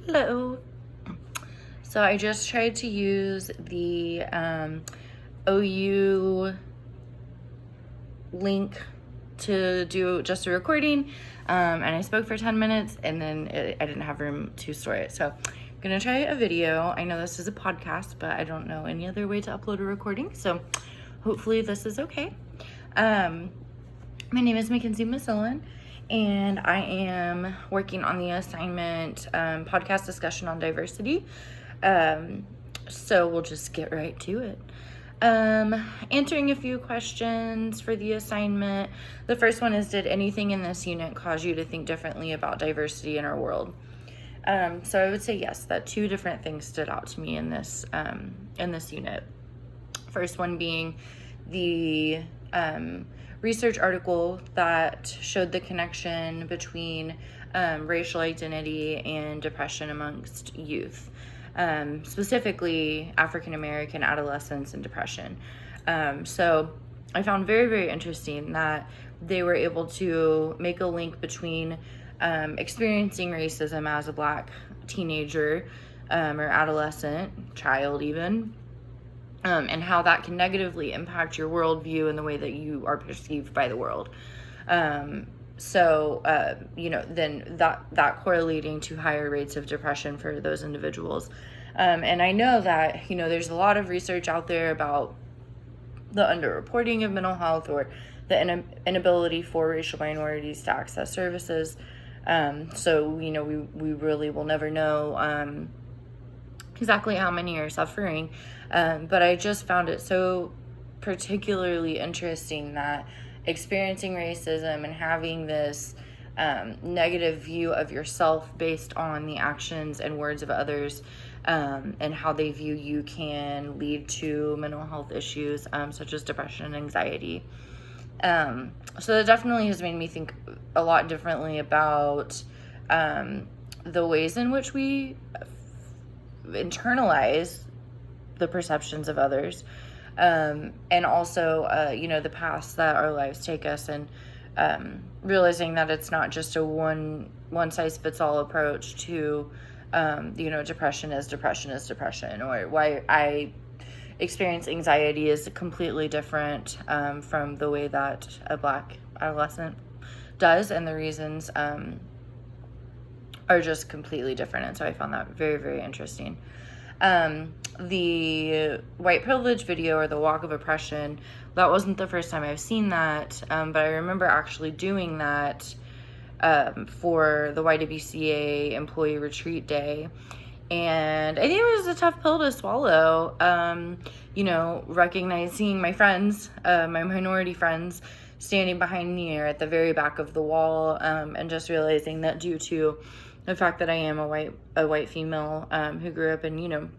Hello. So I just tried to use the OU link to do just a recording, and I spoke for 10 minutes, and then I didn't have room to store it. So I'm gonna try a video. I know this is a podcast, but I don't know any other way to upload a recording, so hopefully this is okay. My name is Mackenzie Masillan, and I am working on the assignment podcast discussion on diversity. So we'll just get right to it. Answering a few questions for the assignment. The first one is, did anything in this unit cause you to think differently about diversity in our world? So I would say yes, that two different things stood out to me in this unit. First one being the research article that showed the connection between racial identity and depression amongst youth, specifically African American adolescents and depression. So I found very, very interesting that they were able to make a link between experiencing racism as a Black teenager or adolescent, child even, and how that can negatively impact your worldview and the way that you are perceived by the world. Then that correlating to higher rates of depression for those individuals. And I know that, there's a lot of research out there about the underreporting of mental health or the inability for racial minorities to access services. We really will never know exactly how many are suffering. But I just found it so particularly interesting that experiencing racism and having this negative view of yourself based on the actions and words of others and how they view you can lead to mental health issues such as depression and anxiety. So that definitely has made me think a lot differently about the ways in which we internalize the perceptions of others, and also the paths that our lives take us, and realizing that it's not just a one size fits all approach to depression is depression, or why I experience anxiety is completely different from the way that a Black adolescent does, and the reasons are just completely different. And so I found that very, very interesting. The white privilege video, or the walk of oppression, that wasn't the first time I've seen that, but I remember actually doing that for the YWCA employee retreat day. And I think it was a tough pill to swallow, recognizing my friends, my minority friends, standing behind me or at the very back of the wall, and just realizing that due to the fact that I am a white female who grew up in,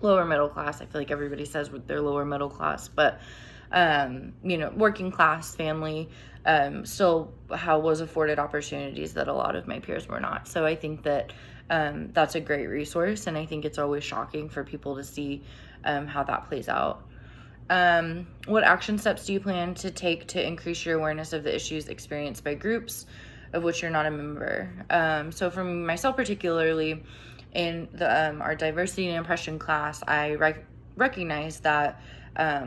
lower middle class. I feel like everybody says they're lower middle class, but, working class family, still was afforded opportunities that a lot of my peers were not. So I think that that's a great resource, and I think it's always shocking for people to see how that plays out. What action steps do you plan to take to increase your awareness of the issues experienced by groups of which you're not a member? So for myself particularly, in the our diversity and oppression class, I recognize that I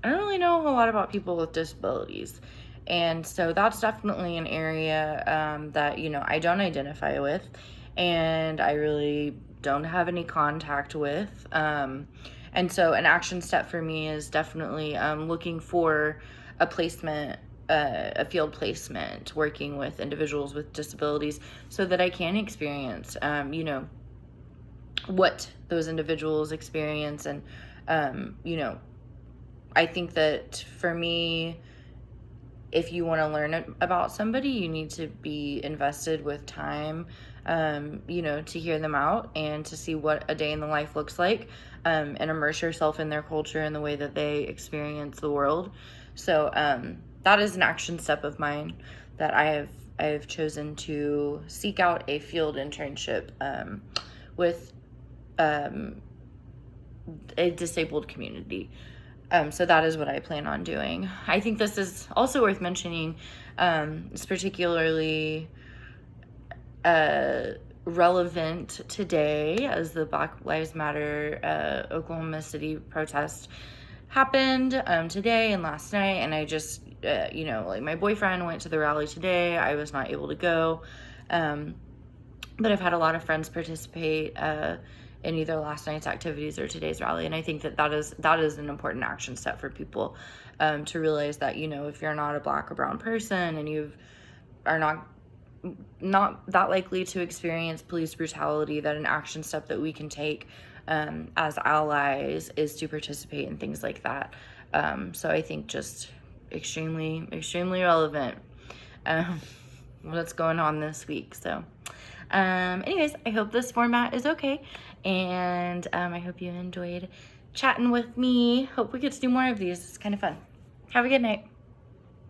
don't really know a lot about people with disabilities. And so that's definitely an area that, I don't identify with, and I really don't have any contact with. And so an action step for me is definitely looking for a placement, a field placement, working with individuals with disabilities so that I can experience, what those individuals experience. And, I think that for me, if you want to learn about somebody, you need to be invested with time, to hear them out and to see what a day in the life looks like, and immerse yourself in their culture and the way that they experience the world. So that is an action step of mine that I have chosen to seek out a field internship with a disabled community. So that is what I plan on doing. I think this is also worth mentioning. It's particularly relevant today as the Black Lives Matter Oklahoma City protest happened today and last night. And I just, you know, like my boyfriend went to the rally today. I was not able to go. But I've had a lot of friends participate in either last night's activities or today's rally. And I think that that is an important action step for people to realize that, you know, if you're not a Black or brown person and you are not that likely to experience police brutality, that an action step that we can take as allies is to participate in things like that. So I think just extremely, extremely relevant what's going on this week. So anyways, I hope this format is okay, and I hope you enjoyed chatting with me. Hope we get to do more of these. It's kind of fun. Have a good night.